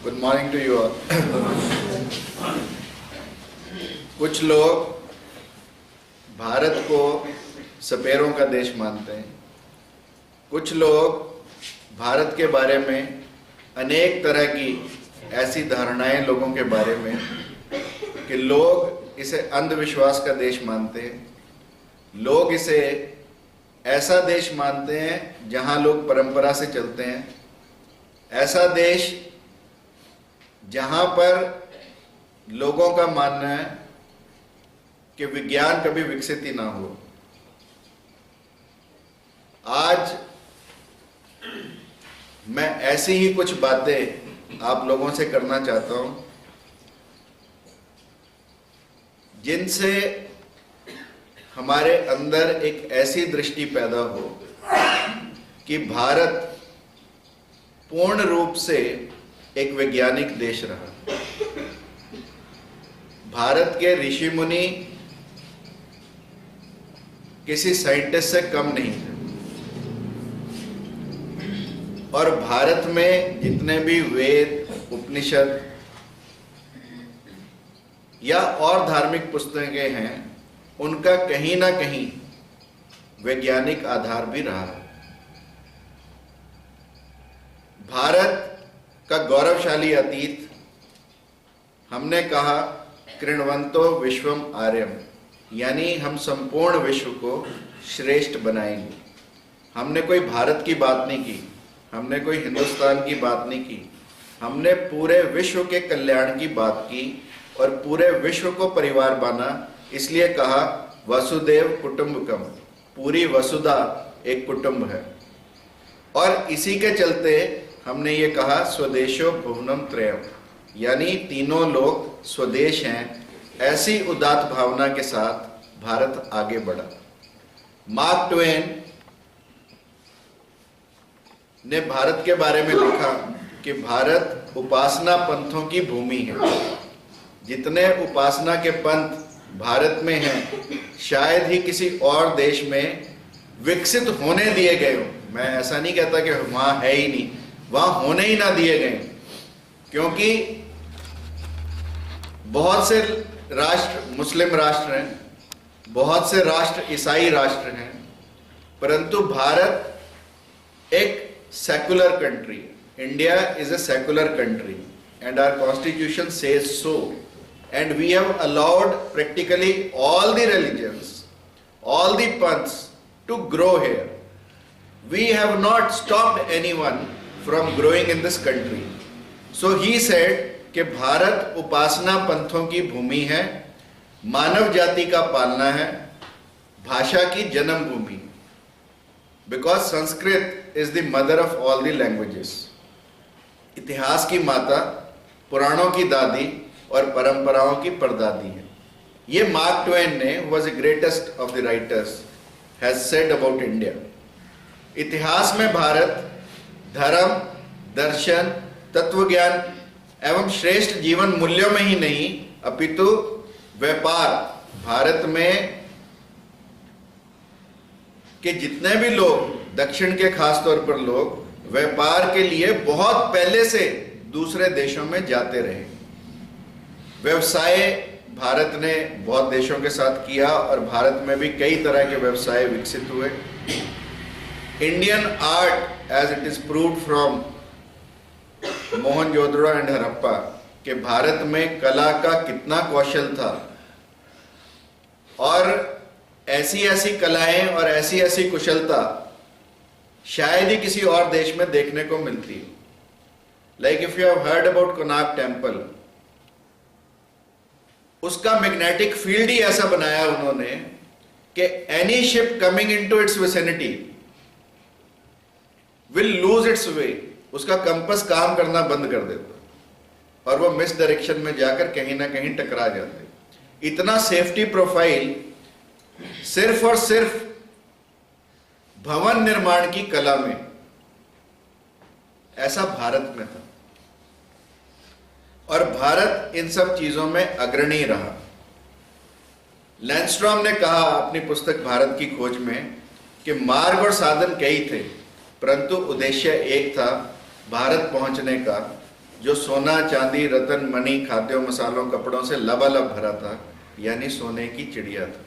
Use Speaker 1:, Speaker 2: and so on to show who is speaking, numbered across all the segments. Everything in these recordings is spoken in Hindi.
Speaker 1: Good morning to you all. कुछ लोग भारत को सपेरों का देश मानते हैं। कुछ लोग भारत के बारे में अनेक तरह की ऐसी धारणाएं लोगों के बारे में कि लोग इसे अंधविश्वास का देश मानते हैं। लोग इसे ऐसा देश मानते हैं जहां लोग परंपरा से चलते हैं, ऐसा देश जहां पर लोगों का मानना है कि विज्ञान कभी विकसित ही ना हो। आज मैं ऐसी ही कुछ बातें आप लोगों से करना चाहता हूं जिनसे हमारे अंदर एक ऐसी दृष्टि पैदा हो कि भारत पूर्ण रूप से एक वैज्ञानिक देश रहा। भारत के ऋषि मुनि किसी साइंटिस्ट से कम नहीं थे और भारत में जितने भी वेद, उपनिषद या और धार्मिक पुस्तकें हैं, उनका कहीं ना कहीं वैज्ञानिक आधार भी रहा है। भारत का गौरवशाली अतीत, हमने कहा कृण्वन्तो विश्वम आर्यम, यानी हम संपूर्ण विश्व को श्रेष्ठ बनाएंगे। हमने कोई भारत की बात नहीं की, हमने कोई हिंदुस्तान की बात नहीं की, हमने पूरे विश्व के कल्याण की बात की और पूरे विश्व को परिवार माना। इसलिए कहा वसुदेव कुटुंबकम, पूरी वसुधा एक कुटुंब है। और इसी के चलते हमने ये कहा स्वदेशो भुवनम त्रयम, यानी तीनों लोग स्वदेश हैं। ऐसी उदात्त भावना के साथ भारत आगे बढ़ा। मार्क ट्वेन ने भारत के बारे में लिखा कि भारत उपासना पंथों की भूमि है। जितने उपासना के पंथ भारत में हैं, शायद ही किसी और देश में विकसित होने दिए गए हो। मैं ऐसा नहीं कहता कि वहां है ही नहीं, वहां होने ही ना दिए गए, क्योंकि बहुत से राष्ट्र मुस्लिम राष्ट्र हैं, बहुत से राष्ट्र ईसाई राष्ट्र हैं, परंतु भारत एक सेकुलर कंट्री है। India is a secular country and our constitution says so, and we have allowed practically all the religions, all the panths to grow here. We have not stopped anyone from growing in this country. So he said कि भारत उपासना पंथों की भूमि है, मानव जाति का पालना है, भाषा की जन्मभूमि, because Sanskrit is the mother of all the languages. इतिहास की माता, पुराणों की दादी और परंपराओं की परदादी है। ये मार्क ट्वेन ने, who was the greatest of the writers, has said about India. इतिहास में भारत धर्म, दर्शन, तत्वज्ञान एवं श्रेष्ठ जीवन मूल्यों में ही नहीं, अपितु व्यापार, भारत में के जितने भी लोग, दक्षिण के खास तौर पर लोग, व्यापार के लिए बहुत पहले से दूसरे देशों में जाते रहे। व्यवसाय भारत ने बहुत देशों के साथ किया और भारत में भी कई तरह के व्यवसाय विकसित हुए। Indian art, as it is proved from Mohenjodaro and Harappa, कि भारत में कला का कितना कौशल था और ऐसी ऐसी कलाएं और ऐसी ऐसी कुशलता शायद ही किसी और देश में देखने को मिलती है। Like if you have heard about Konark temple, उसका मैग्नेटिक फील्ड ही ऐसा बनाया उन्होंने कि any ship coming into its vicinity will lose its way. उसका कंपस काम करना बंद कर देता और वो मिस डायरेक्शन में जाकर कहीं ना कहीं टकरा जाते। इतना सेफ्टी प्रोफाइल सिर्फ और सिर्फ भवन निर्माण की कला में, ऐसा भारत में था। और भारत इन सब चीजों में अग्रणी रहा। लैंडस्ट्रॉम ने कहा अपनी पुस्तक भारत की खोज में कि मार्ग और साधन कई थे, परंतु उद्देश्य एक था, भारत पहुंचने का जो सोना चांदी रत्न मणि खाद्यों मसालों कपड़ों से लबालब भरा था, यानी सोने की चिड़िया था।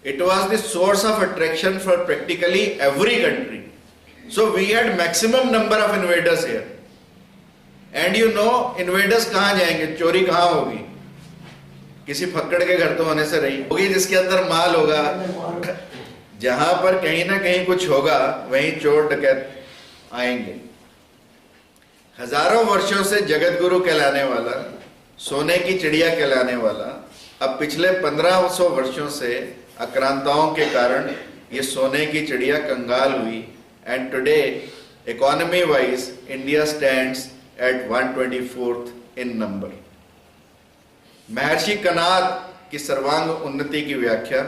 Speaker 1: It was the source of attraction for practically every country. So we had maximum number of invaders here. And you know, invaders कहाँ जाएंगे, चोरी कहाँ होगी? किसी फक्कड़ के घर तो होने से रही होगी जिसके अंदर माल होगा। जहां पर कहीं ना कहीं कुछ होगा वहीं चोर डकैत आएंगे। हजारों वर्षों से जगत गुरु कहलाने वाला, सोने की चिड़िया कहलाने वाला, अब पिछले 1500 वर्षों से आक्रांताओं के कारण ये सोने की चिड़िया कंगाल हुई। And today economy wise India stands eight 124th in number. महर्षि कनाद की सर्वांग उन्नति की व्याख्या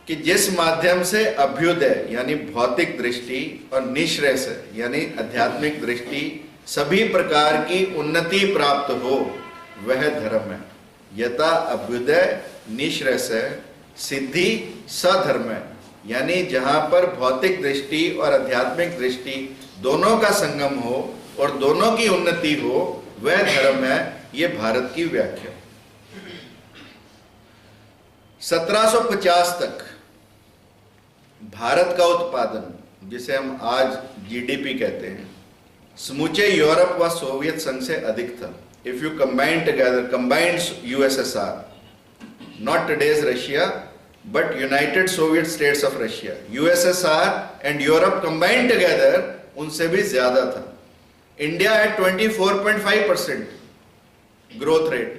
Speaker 1: कि जिस माध्यम से अभ्युदय यानी भौतिक दृष्टि और निःश्रेयस यानी आध्यात्मिक दृष्टि सभी प्रकार की उन्नति प्राप्त हो वह धर्म है। यथा अभ्युदय निःश्रेयस सिद्धि सधर्म है, यानी जहां पर भौतिक दृष्टि और आध्यात्मिक दृष्टि दोनों का संगम हो और दोनों की उन्नति हो वह धर्म है। ये भारत की व्याख्या। 1750 तक भारत का उत्पादन, जिसे हम आज जीडीपी कहते हैं, समूचे यूरोप व सोवियत संघ से अधिक था। If you combine together, combined USSR, not today's Russia but United Soviet States of Russia, USSR and Europe combined together उनसे भी ज्यादा था। India had 24.5% growth rate,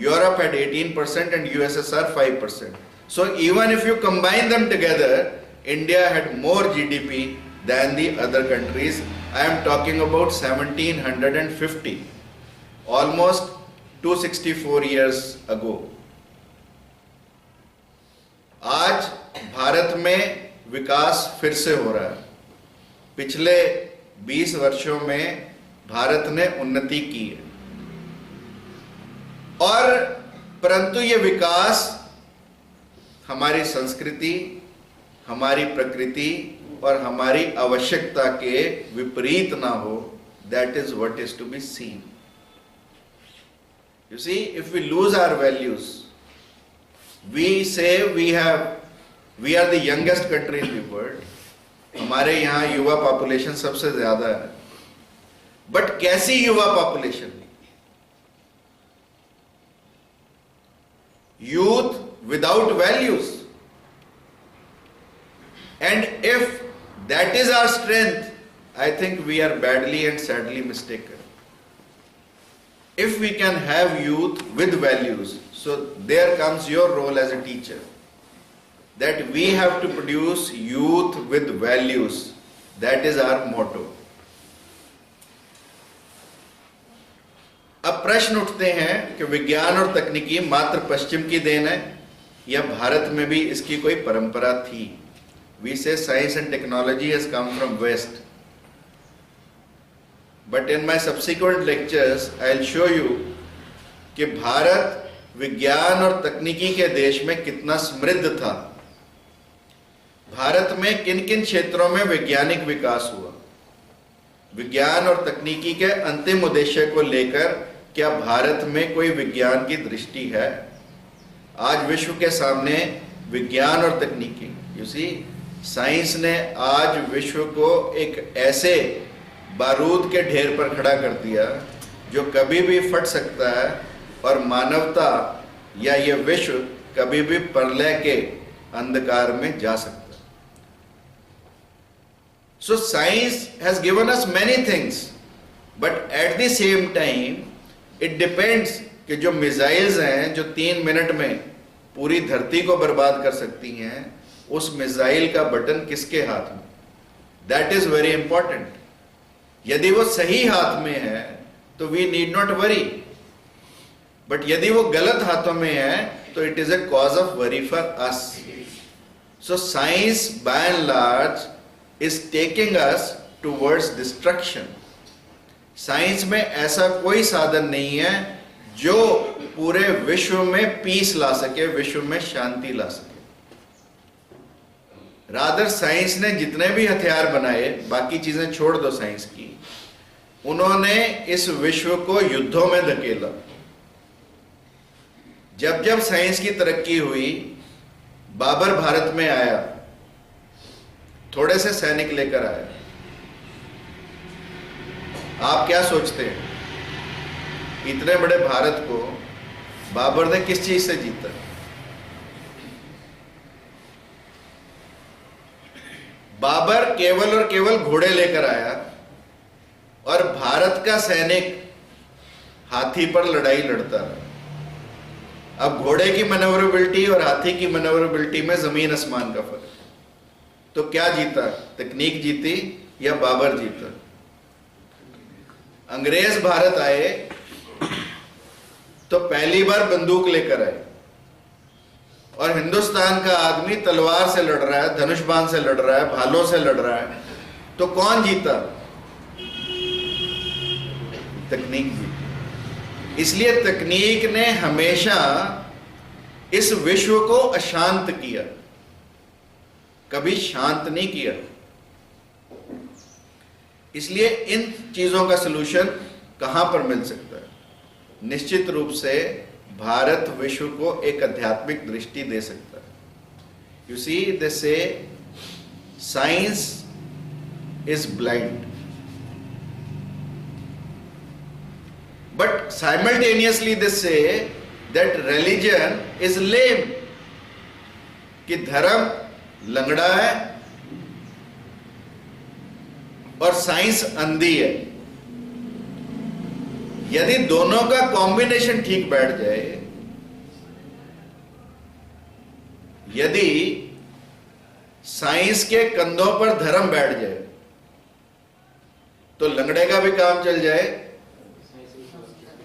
Speaker 1: Europe had 18% and USSR 5%. So even if you combine them together, India had more GDP than the other countries. I am talking about 1750, almost 264 years ago. आज भारत में विकास फिर से हो रहा है। पिछले 20 वर्षों में भारत ने उन्नति की है, और परंतु ये विकास हमारी संस्कृति, हमारी प्रकृति और हमारी आवश्यकता के विपरीत ना हो। That is what is to be seen. You see, if we lose our values, we say we are the youngest country in the world, हमारे यहाँ युवा पॉपुलेशन सबसे ज्यादा है, बट कैसी युवा population? Youth without values. And if that is our strength, I think we are badly and sadly mistaken. If we can have youth with values, so there comes your role as a teacher, that we have to produce youth with values. That is our motto. अब प्रश्न उठते हैं कि विज्ञान और तकनीकी मात्र पश्चिम की देन है या भारत में भी इसकी कोई परंपरा थी? We say science and technology has come from West. But in my subsequent lectures, I'll show you कि भारत विज्ञान और तकनीकी के देश में कितना समृद्ध था। भारत में किन किन क्षेत्रों में वैज्ञानिक विकास हुआ, विज्ञान और तकनीकी के अंतिम उद्देश्य को लेकर क्या भारत में कोई विज्ञान की दृष्टि है? आज विश्व के सामने विज्ञान और तकनीकी, यू सी, साइंस ने आज विश्व को एक ऐसे बारूद के ढेर पर खड़ा कर दिया जो कभी भी फट सकता है और मानवता या ये विश्व कभी भी प्रलय के अंधकार में जा सकता है। So science has given us many things, but at the same time it depends कि जो मिसाइल्स हैं जो 3 मिनट में पूरी धरती को बर्बाद कर सकती हैं, उस मिसाइल का बटन किसके हाथ में? That is very important. यदि वो सही हाथ में है तो we need not worry, but यदि वो गलत हाथों में है तो it is a cause of worry for us. So science by and large is taking us towards destruction. Science में ऐसा कोई साधन नहीं है जो पूरे विश्व में पीस ला सके, विश्व में शांति ला सके। रादर साइंस ने जितने भी हथियार बनाए, बाकी चीजें छोड़ दो साइंस की, उन्होंने इस विश्व को युद्धों में धकेला। जब जब साइंस की तरक्की हुई, बाबर भारत में आया, थोड़े से सैनिक लेकर आया। आप क्या सोचते हैं, इतने बड़े भारत को बाबर ने किस चीज से जीता? बाबर केवल और केवल घोड़े लेकर आया और भारत का सैनिक हाथी पर लड़ाई लड़ता रहा। अब घोड़े की मैन्योवरेबिलिटी और हाथी की मैन्योवरेबिलिटी में जमीन आसमान का फर्क। तो क्या जीता, तकनीक जीती या बाबर जीता? अंग्रेज भारत आए तो पहली बार बंदूक लेकर आए और हिंदुस्तान का आदमी तलवार से लड़ रहा है, धनुष बाण से लड़ रहा है, भालों से लड़ रहा है। तो कौन जीता? तकनीक जीती। इसलिए तकनीक ने हमेशा इस विश्व को अशांत किया, कभी शांत नहीं किया। इसलिए इन चीजों का सलूशन कहां पर मिल सकता है? निश्चित रूप से भारत विश्व को एक आध्यात्मिक दृष्टि दे सकता है। यू सी, दे से science is blind, but simultaneously they say that religion is लेम, कि धर्म लंगड़ा है और साइंस अंधी है। यदि दोनों का कॉम्बिनेशन ठीक बैठ जाए, यदि साइंस के कंधों पर धर्म बैठ जाए, तो लंगड़े का भी काम चल जाए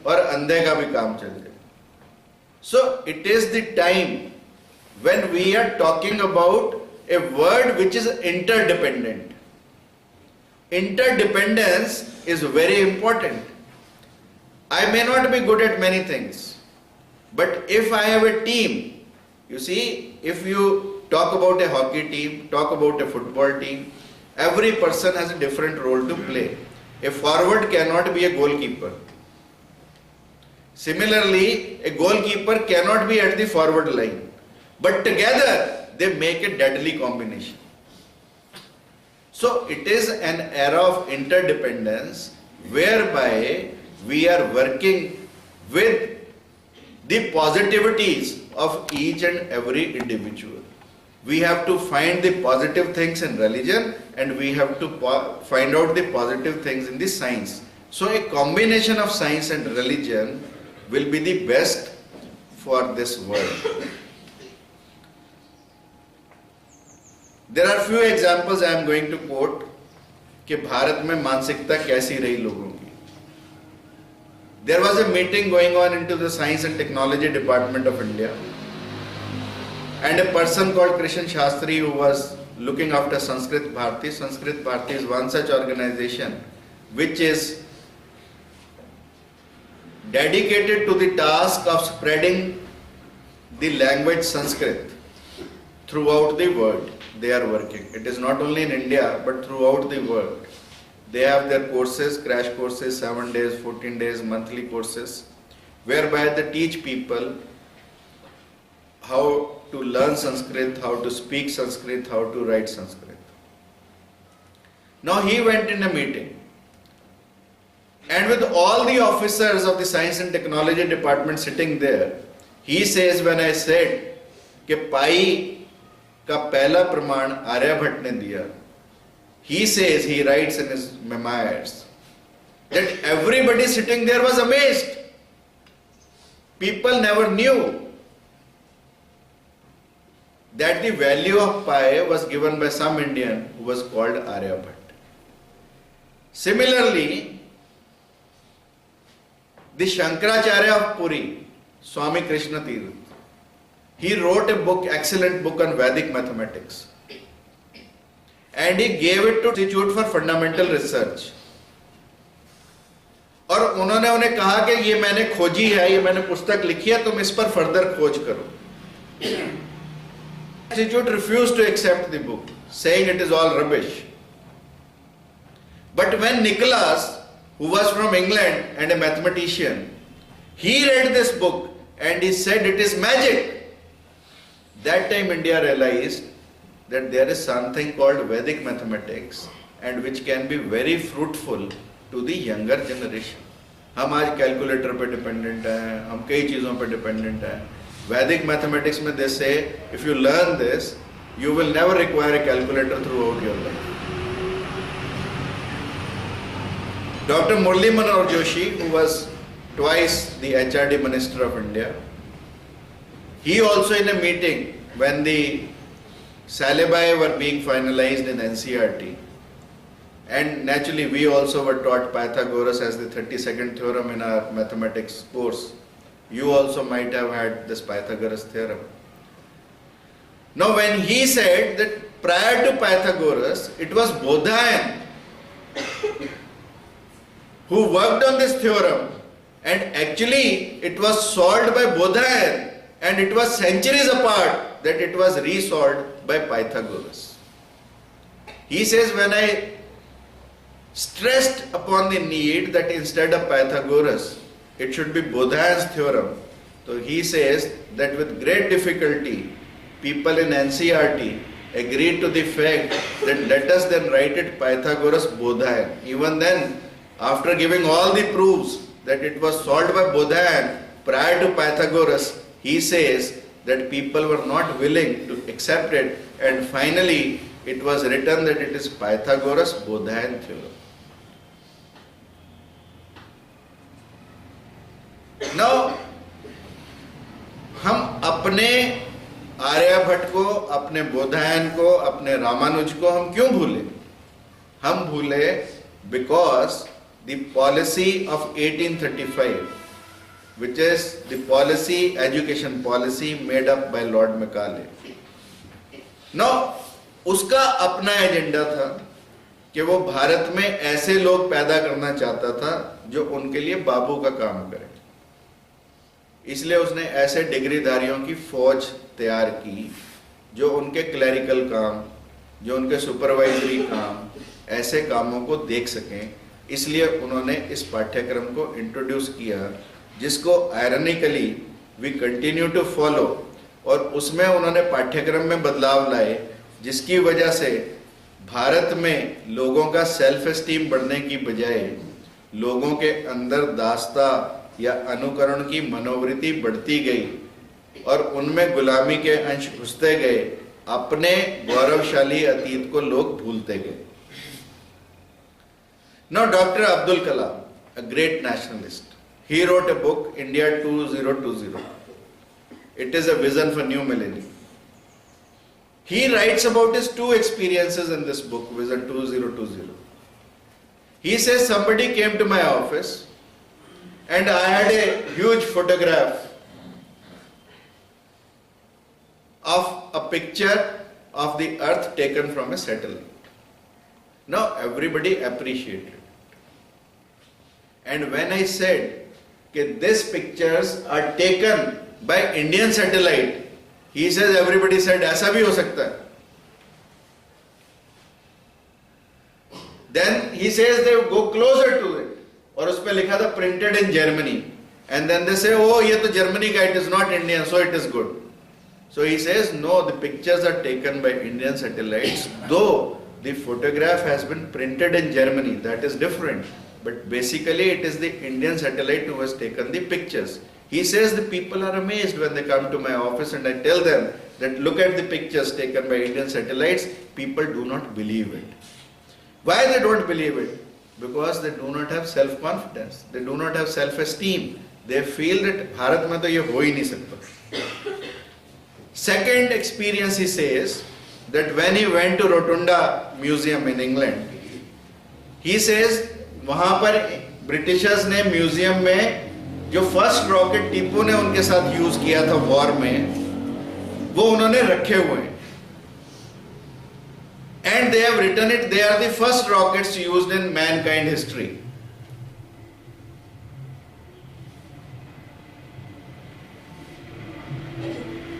Speaker 1: और अंधे का भी काम चल जाए। So it is the time when we are talking about a word which is interdependent. Interdependence is very important. I may not be good at many things, but if I have a team, you see, if you talk about a hockey team, talk about a football team, every person has a different role to play. A forward cannot be a goalkeeper. Similarly, a goalkeeper cannot be at the forward line, but together they make a deadly combination. So it is an era of interdependence whereby we are working with the positivities of each and every individual. We have to find the positive things in religion and we have to find out the positive things in the science. So a combination of science and religion will be the best for this world. There are few examples I am going to quote कि भारत में मानसिकता कैसी रही लोगों की. There was a meeting going on into the Science and Technology Department of India, and a person called Krishan Shastri who was looking after Sanskrit Bharati. Sanskrit Bharati is one such organization which is dedicated to the task of spreading the language Sanskrit throughout the world. They are working. It is not only in India but throughout the world. They have their courses, crash courses, 7 days, 14 days, monthly courses, whereby they teach people how to learn Sanskrit, how to speak Sanskrit, how to write Sanskrit. Now he went in a meeting, and with all the officers of the Science and Technology Department sitting there, he says, when I said कि पाई का पहला प्रमाण आर्यभट्ट ने दिया, he says, he writes in his memoirs, that everybody sitting there was amazed. People never knew that the value of pi was given by some Indian who was called Aryabhatta. Similarly, the Shankaracharya of Puri, Swami Krishna Tirth, he wrote a book, excellent book on Vedic mathematics, and he gave it to Institute for Fundamental Research. और उन्होंने उन्हें कहा कि ये मैंने खोजी है, ये मैंने पुस्तक लिखी है, तुम इस पर फर्दर खोज करो. Institute refused to accept the book, saying it is all rubbish. But when Nicholas, who was from England and a mathematician, he read this book and he said it is magic. That time India realized that there is something called Vedic mathematics and which can be very fruitful to the younger generation. हम आज कैलकुलेटर पे डिपेंडेंट हैं, हम कई चीज़ों पे डिपेंडेंट हैं. वैदिक मैथमेटिक्स में they say if you learn this, you will never require a calculator throughout your life. Dr. Murli Manohar Joshi, who was twice the HRD Minister of India, he also in a meeting when the syllabi were being finalized in NCERT, and naturally we also were taught Pythagoras as the 32nd theorem in our mathematics course. You also might have had this Pythagoras theorem. Now when he said that prior to Pythagoras, it was Bodhayan who worked on this theorem, and actually it was solved by Bodhayan, and it was centuries apart that it was resolved by Pythagoras. He says, when I stressed upon the need that instead of Pythagoras, it should be Bodhayan's theorem. So he says that with great difficulty, people in NCERT agreed to the fact that let us then write it Pythagoras Bodhayan. Even then, after giving all the proofs that it was solved by Bodhayan prior to Pythagoras, he says that people were not willing to accept it, and finally it was written that it is Pythagoras Bodhayan theorem. Now, हम अपने आर्यभट्ट को, अपने बोधायन को, अपने रामानुज को हम क्यों भूले? हम भूले because the policy of 1835, which is the policy, education policy made up by Lord Macaulay. Now, उसका अपना एजेंडा था कि वो भारत में ऐसे लोग पैदा करना चाहता था जो उनके लिए बाबू का काम करें. इसलिए उसने ऐसे डिग्रीधारियों की फौज तैयार की जो उनके क्लरिकल काम, जो उनके सुपरवाइजरी काम, ऐसे कामों को देख सकें. इसलिए उन्होंने इस पाठ्यक्रम को इंट्रोड्यूस किया, जिसको ironically we continue to follow, और उसमें उन्होंने पाठ्यक्रम में बदलाव लाए, जिसकी वजह से भारत में लोगों का सेल्फ एस्टीम बढ़ने की बजाय लोगों के अंदर दास्ता या अनुकरण की मनोवृत्ति बढ़ती गई और उनमें गुलामी के अंश घुसते गए. अपने गौरवशाली अतीत को लोग भूलते गए. Now Dr. Abdul Kalam, a great nationalist, he wrote a book, India 2020. It is a vision for new millennium. He writes about his two experiences in this book, Vision 2020. He says somebody came to my office and I had a huge photograph of a picture of the earth taken from a satellite. Now everybody appreciated it. And when I said that these pictures are taken by Indian satellite, he says everybody said ऐसा भी हो सकता है. Then he says they go closer to it, और उस पे लिखा था printed in Germany, and then they say oh ये तो Germany का, it is not Indian, so it is good. So he says no, the pictures are taken by Indian satellites, though the photograph has been printed in Germany, that is different, but basically it is the Indian satellite who has taken the pictures. He says the people are amazed when they come to my office and I tell them that look at the pictures taken by Indian satellites. People do not believe it. Why they don't believe it? Because they do not have self-confidence. They do not have self-esteem. They feel that Bharat mein to ye ho hi nahi sakta. Second experience, he says that when he went to Rotunda Museum in England, he says वहाँ पर ब्रिटिशर्स ने म्यूजियम में जो फर्स्ट रॉकेट टीपू ने उनके साथ यूज किया था वॉर में, वो उन्होंने रखे हुए हैं. And they have written it, they are the first rockets used in mankind history.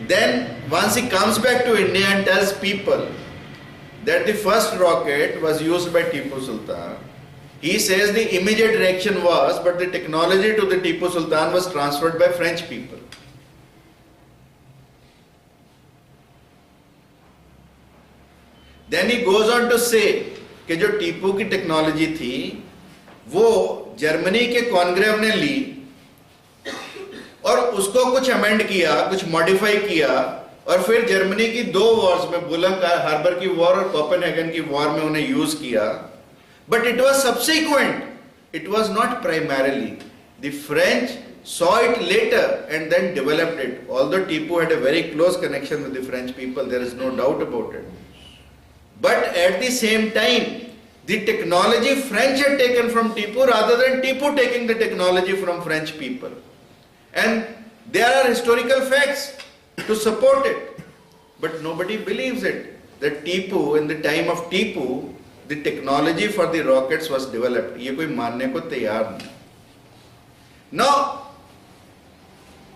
Speaker 1: Then once he comes back to India and tells people that the first rocket was used by Tipu Sultan, He says the immediate reaction was, but the technology to the Tipu Sultan was transferred by French people. Then he goes on to say कि जो टीपू की टेक्नोलॉजी थी वो जर्मनी के कॉन्ग्रेव ने ली और उसको कुछ अमेंड किया, कुछ मॉडिफाई किया, और फिर जर्मनी की 2 वॉर्स में, बुलम हार्बर की वॉर और कोपेनहेगन की वॉर में उन्हें यूज किया. But it was subsequent, it was not primarily. The French saw it later and then developed it. Although Tipu had a very close connection with the French people, there is no doubt about it. But at the same time, the technology French had taken from Tipu rather than Tipu taking the technology from French people. And there are historical facts to support it. But nobody believes it. That Tipu, in the time of Tipu, the technology for the rockets was developed. ये कोई मानने को तैयार नहीं. Now,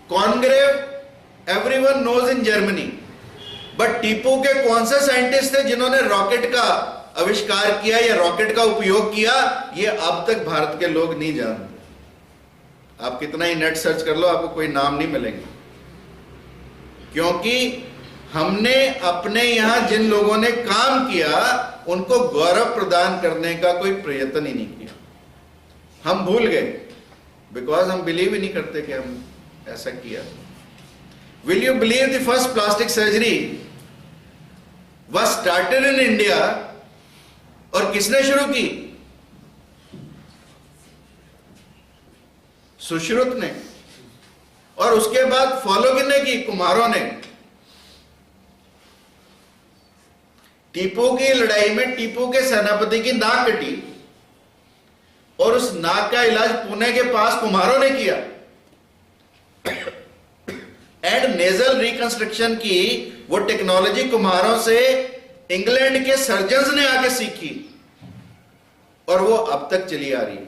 Speaker 1: Congreve, everyone knows in Germany. But Tipu के कौन से साइंटिस्ट थे जिन्होंने रॉकेट का आविष्कार किया या रॉकेट का उपयोग किया, ये अब तक भारत के लोग नहीं जानते. आप कितना ही नेट सर्च कर लो, आपको कोई नाम नहीं मिलेंगे. क्योंकि हमने अपने यहां जिन लोगों ने काम किया उनको गौरव प्रदान करने का कोई प्रयत्न ही नहीं किया. हम भूल गए, बिकॉज हम बिलीव ही नहीं करते कि हम ऐसा किया. Will you believe the first plastic surgery was started in India? और किसने शुरू की? सुश्रुत ने. और उसके बाद फॉलो किसने की? कुम्हारों ने. टीपू की लड़ाई में टीपू के सेनापति की नाक कटी और उस नाक का इलाज पुणे के पास कुम्हारों ने किया. एंड नेजल रिकंस्ट्रक्शन की वो टेक्नोलॉजी कुम्हारों से इंग्लैंड के सर्जन्स ने आके सीखी और वो अब तक चली आ रही है.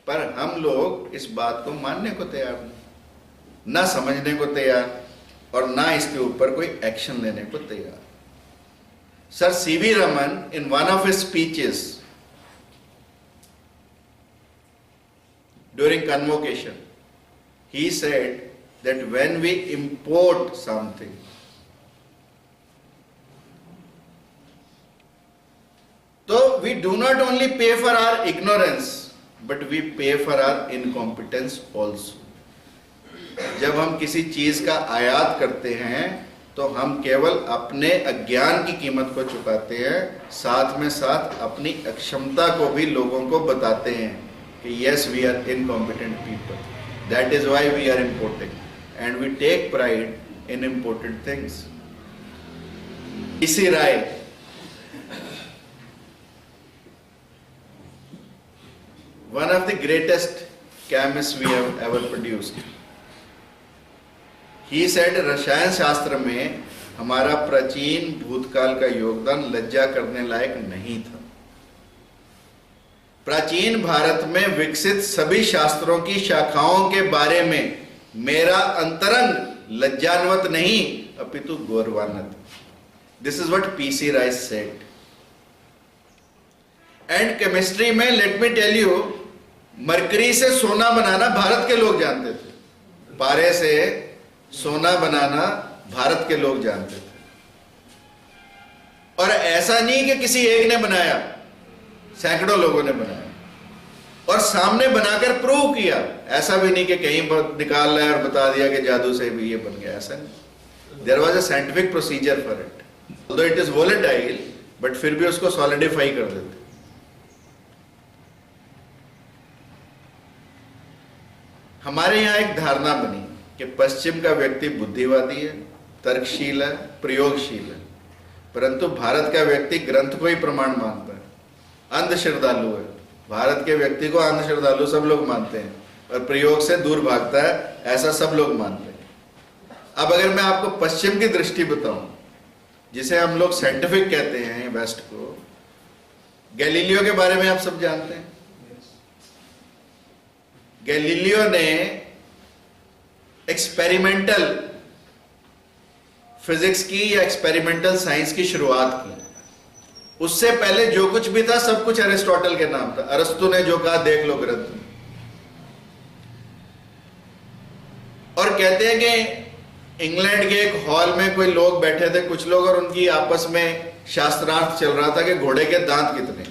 Speaker 1: पर हम लोग इस बात को मानने को तैयार नहीं, ना समझने को तैयार और ना इसके ऊपर कोई एक्शन लेने को तैयार. Sir CV Raman in one of his speeches during convocation, he said that when we import something, so we do not only pay for our ignorance, but we pay for our incompetence also. जब हम किसी चीज का आयात करते हैं तो हम केवल अपने अज्ञान की कीमत को चुकाते हैं, साथ में साथ अपनी अक्षमता को भी लोगों को बताते हैं कि yes, we are incompetent people. That is why we are importing, and we take pride in imported things. P.C. Rai, one of the greatest chemists we have ever produced. He said, रसायन शास्त्र में हमारा प्राचीन भूतकाल का योगदान लज्जा करने लायक नहीं था. प्राचीन भारत में विकसित सभी शास्त्रों की शाखाओं के बारे में मेरा अंतरंग लज्जान्वित नहीं अपितु गौरवान्वित. This is what PC Ray said. And chemistry में let me tell you, mercury से सोना बनाना भारत के लोग जानते थे. पारे से सोना बनाना भारत के लोग जानते थे. और ऐसा नहीं कि किसी एक ने बनाया, सैकड़ों लोगों ने बनाया और सामने बनाकर प्रूव किया. ऐसा भी नहीं कि कहीं पर निकाल लाया और बता दिया कि जादू से भी ये बन गया, ऐसा नहीं. There was a scientific procedure for it. Although it is volatile, but फिर भी उसको सॉलिडिफाई कर देते. हमारे यहां एक धारणा बनी कि पश्चिम का व्यक्ति बुद्धिवादी है, तर्कशील है, प्रयोगशील है, परंतु भारत का व्यक्ति ग्रंथ को ही प्रमाण मानता है, अंध श्रद्धालु है. भारत के व्यक्ति को अंध श्रद्धालु सब लोग मानते हैं और प्रयोग से दूर भागता है, ऐसा सब लोग मानते हैं. अब अगर मैं आपको पश्चिम की दृष्टि बताऊं, जिसे हम लोग साइंटिफिक कहते हैं वेस्ट को, गैलीलियो के बारे में आप सब जानते हैं. गैलीलियो ने एक्सपेरिमेंटल फिजिक्स की या एक्सपेरिमेंटल साइंस की शुरुआत की। उससे पहले जो कुछ भी था सब कुछ अरिस्टोटल के नाम था। अरस्तु ने जो कहा देख लो ग्रंथ में। और कहते हैं कि इंग्लैंड के एक हॉल में कोई लोग बैठे थे, कुछ लोग, और उनकी आपस में शास्त्रार्थ चल रहा था कि घोड़े के दांत कितने।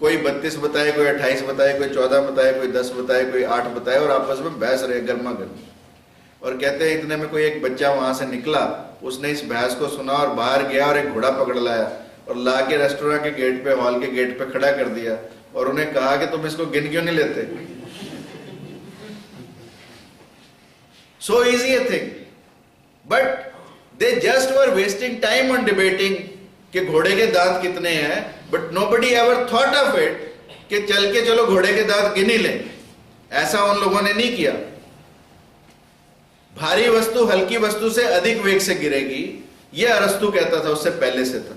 Speaker 1: कोई 32 बताए, कोई 28 बताए, कोई 14 बताए, कोई 10 बताए, कोई 8 बताए, और आपस में बहस रहे गर्मा गर्मी। और कहते हैं इतने में कोई एक बच्चा वहां से निकला, उसने इस बहस को सुना और बाहर गया और एक घोड़ा पकड़ लाया और ला के रेस्टोरेंट के गेट पे, हॉल के गेट पे खड़ा कर दिया और उन्हें कहा कि तुम इसको गिन क्यों नहीं लेते। So easy a thing, but they just were wasting time on debating कि घोड़े के दांत कितने हैं, but nobody ever thought of it कि चल के चलो घोड़े के दांत गिन ही लें। ऐसा उन लोगों ने नहीं किया। भारी वस्तु हल्की वस्तु से अधिक वेग से गिरेगी, यह अरस्तु कहता था, उससे पहले से था।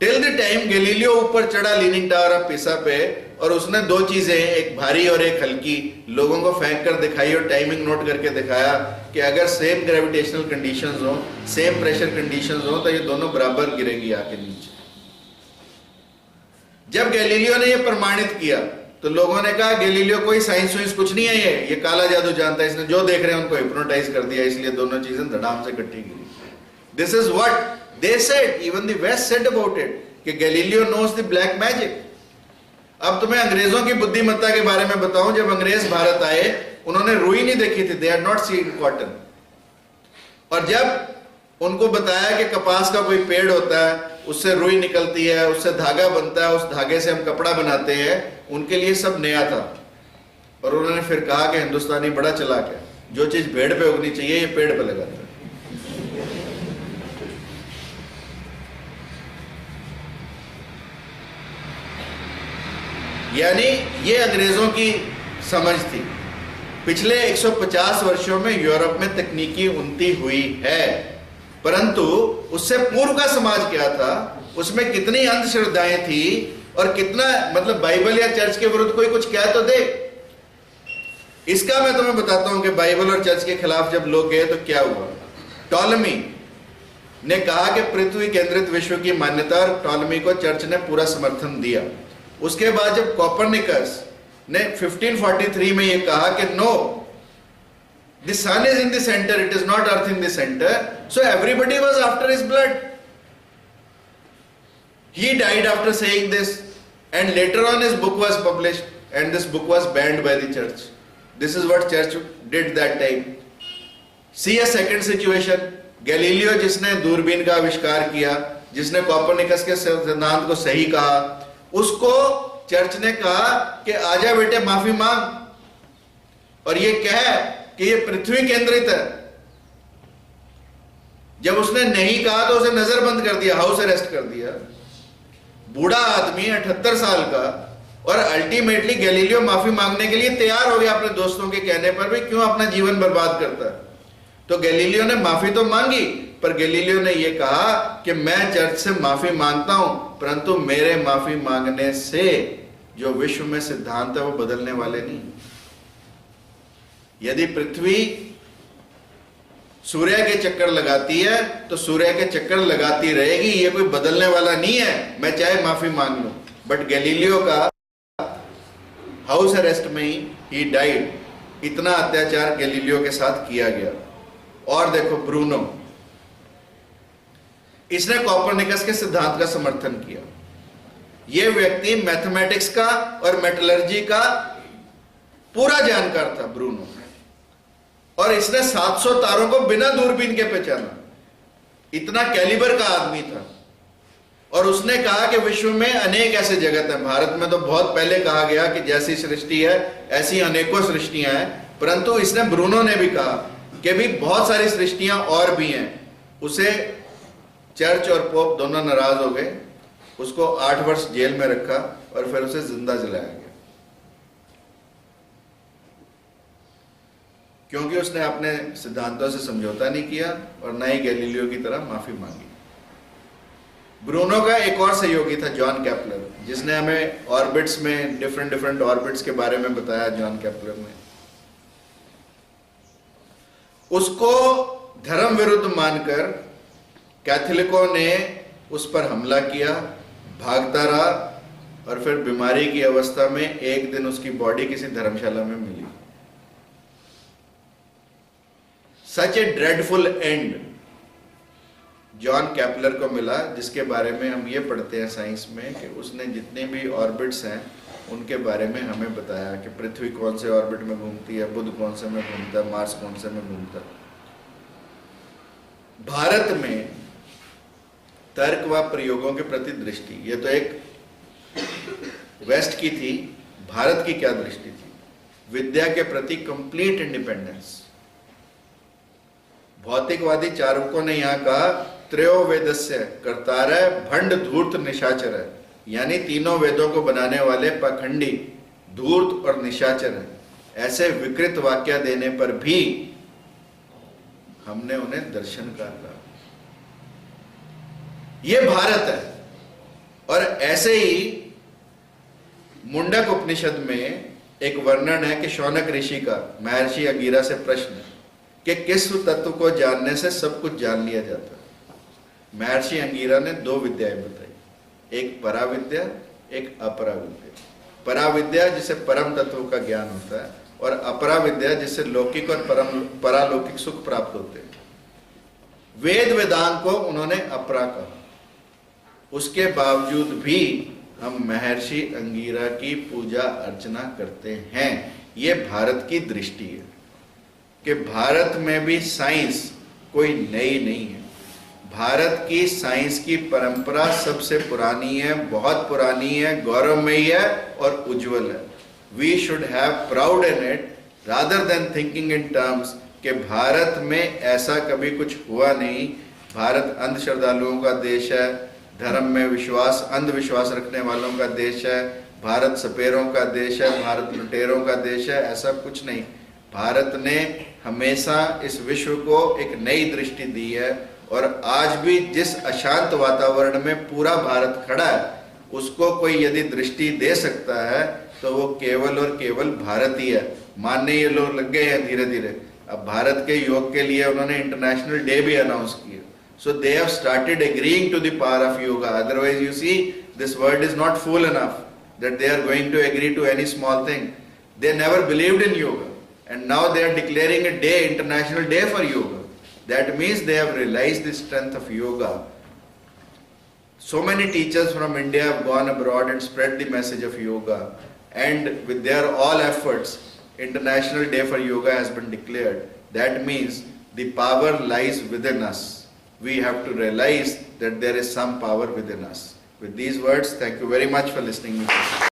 Speaker 1: टिल द टाइम गैलीलियो ऊपर चढ़ा लीनिंग टावर ऑफ पिसा पे, और उसने दो चीजें, एक भारी और एक हल्की, लोगों को फेंक कर दिखाई और टाइमिंग नोट करके दिखाया कि अगर सेम ग्रेविटेशनल कंडीशंस हो, सेम प्रेशर कंडीशंस हो, तो ये दोनों बराबर गिरेगी आके नीचे। जब गैलीलियो ने यह प्रमाणित किया तो लोगों ने कहा गैलीलियो कोई साइंस वाइंस कुछ नहीं है, ये काला जादू जानता है, इसने जो देख रहे हैं उनको हिप्नोटाइज कर दिया, इसलिए दोनों चीजें धड़ाम से इकट्ठी गिरी। This is what they said, even the west said about it, कि Galileo knows the black magic. अब तुम्हें अंग्रेजों की बुद्धिमत्ता के बारे में बताऊं। जब अंग्रेज भारत आए, उन्होंने रुई नहीं देखी थी, they had not seen cotton. और जब उनको बताया कि कपास का कोई पेड़ होता है, उससे रुई निकलती है, उससे धागा बनता है, उस धागे से हम कपड़ा बनाते हैं, उनके लिए सब नया था। और उन्होंने फिर कहा कि हिंदुस्तानी बड़ा चालाक है, जो चीज पेड़ पे उगनी चाहिए ये पेड़ पे लगाता है। यानी ये अंग्रेजों की समझ थी। पिछले 150 वर्षों में यूरोप में तकनीकी उन्नति हुई है, परंतु उससे पूर्व का समाज क्या था, उसमें कितनी अंधश्रद्धाएं थी, और कितना, मतलब बाइबल या चर्च के विरुद्ध कोई कुछ कह तो दे। इसका मैं तुम्हें बताता हूं कि बाइबल और चर्च के खिलाफ जब लोग गए तो क्या हुआ। टॉलमी ने कहा कि पृथ्वी केंद्रित विश्व की मान्यता, और टॉलमी को चर्च ने पूरा समर्थन दिया। उसके बाद जब कोपरनिकस ने 1543 में यह कहा कि no, the sun is in the center, it is not earth in the center, so everybody was after his blood. He died after saying this, and later on his book was published, and this book was banned by the church. This is what church did that time. See a second situation, Galileo जिसने दूरबीन का आविष्कार किया, जिसने कोपरनिकस के सिद्धांत को सही कहा, उसको चर्च ने कहा कि आजा बेटे माफी मांग, और ये कह कि ये पृथ्वी केंद्रित है। जब उसने नहीं कहा तो उसे नजरबंद कर दिया, हाउस अरेस्ट कर दिया। बूढ़ा आदमी 78 साल का, और अल्टीमेटली गैलीलियो माफी मांगने के लिए तैयार हो गया अपने दोस्तों के कहने पर भी, क्यों अपना जीवन बर्बाद करता है। तो गैलीलियो ने माफी तो मांगी, पर गैलीलियो ने यह कहा कि मैं चर्च से माफी मांगता हूं, परंतु मेरे माफी मांगने से जो विश्व में सिद्धांत है वो बदलने वाले नहीं। यदि पृथ्वी सूर्य के चक्कर लगाती है तो सूर्य के चक्कर लगाती रहेगी, ये कोई बदलने वाला नहीं है, मैं चाहे माफी मांग लूं। बट गैलीलियो का हाउस अरेस्ट में ही डाइड। इतना अत्याचार गैलीलियो के साथ किया गया। और देखो ब्रूनो, इसने कोपरनिकस के सिद्धांत का समर्थन किया। यह व्यक्ति मैथमेटिक्स का और मेटलर्जी का पूरा जानकार था ब्रूनो, और इसने 700 तारों को बिना दूरबीन के पहचाना। इतना कैलिबर का आदमी था। और उसने कहा कि विश्व में अनेक ऐसे जगत हैं। भारत में तो बहुत पहले कहा गया कि जैसी सृष्टि है ऐसी अनेकों सृष्टियां हैं, परंतु इसने, ब्रूनो ने भी कहा कि भी बहुत सारी सृष्टियां और भी हैं। उसे चर्च और पोप दोनों नाराज हो गए, उसको 8 वर्ष जेल में रखा और फिर उसे जिंदा जलाया गया, क्योंकि उसने अपने सिद्धांतों से समझौता नहीं किया और न ही गैलीलियो की तरह माफी मांगी। ब्रूनो का एक और सहयोगी था जॉन केपलर, जिसने हमें ऑर्बिट्स में डिफरेंट ऑर्बिट्स के बारे में बताया। जॉन केपलर ने उसको धर्म विरुद्ध मानकर कैथोलिकों ने उस पर हमला किया, भागता रहा और फिर बीमारी की अवस्था में एक दिन उसकी बॉडी किसी धर्मशाला में मिली। Such a dreadful and John Kepler को मिला, जिसके बारे में हम ये पढ़ते हैं साइंस में कि उसने जितने भी ऑर्बिट्स हैं उनके बारे में हमें बताया कि पृथ्वी कौन से ऑर्बिट में घूमती है, बुध कौन से में घूमता है, मार्स कौन से में घूमता है। भारत में तर्क व प्रयोगों के प्रति दृष्टि, ये तो एक वेस्ट की थी, भारत की क्या दृष्टि थी? विद्या के प्रति कंप्लीट इंडिपेंडेंस। भौतिकवादी चारकों ने यहां कहा त्रयो वेदस्य कर्तारः भंड धूर्त निशाचर है, यानी तीनों वेदों को बनाने वाले पाखंडी, धूर्त और निशाचर है। ऐसे विकृत वाक्य देने पर भी हमने उन्हें दर्शनकार कहा। ये भारत है। और ऐसे ही मुंडक उपनिषद में एक वर्णन है कि शौनक ऋषि का महर्षि अंगिरा से प्रश्न है कि किस तत्व को जानने से सब कुछ जान लिया जाता है। महर्षि अंगिरा ने दो विद्याएं बताई, एक पराविद्या, एक अपराविद्या। पराविद्या जिसे परम तत्व का ज्ञान होता है, और अपराविद्या जिससे लौकिक और परालौकिक सुख प्राप्त होते हैं। वेद वेदांत को उन्होंने अपरा कहा। उसके बावजूद भी हम महर्षि अंगिरा की पूजा अर्चना करते हैं। ये भारत की दृष्टि है कि भारत में भी साइंस कोई नई नहीं है। भारत की साइंस की परंपरा सबसे पुरानी है, बहुत पुरानी है, गौरवमयी है और उज्जवल है। We should have proud in it rather than thinking in terms कि भारत में ऐसा कभी कुछ हुआ नहीं। भारत अंधश्रद्धालुओं का देश है, धर्म में विश्वास, अंधविश्वास रखने वालों का देश है, भारत सपेरों का देश है, भारत लुटेरों का देश है, ऐसा कुछ नहीं। भारत ने हमेशा इस विश्व को एक नई दृष्टि दी है, और आज भी जिस अशांत वातावरण में पूरा भारत खड़ा है, उसको कोई यदि दृष्टि दे सकता है तो वो केवल और केवल भारत ही है। मानने ये लोग लग गए हैं धीरे धीरे। अब भारत के योग के लिए उन्होंने इंटरनेशनल डे भी अनाउंस किया। So they have started agreeing to the power of yoga. Otherwise, you see, this world is not fool enough that they are going to agree to any small thing. They never believed in yoga, and now they are declaring a day, international day for yoga. That means they have realized the strength of yoga. So many teachers from India have gone abroad and spread the message of yoga, and with their all efforts, International Day for Yoga has been declared. That means the power lies within us. We have to realize that there is some power within us. With these words, thank you very much for listening to me.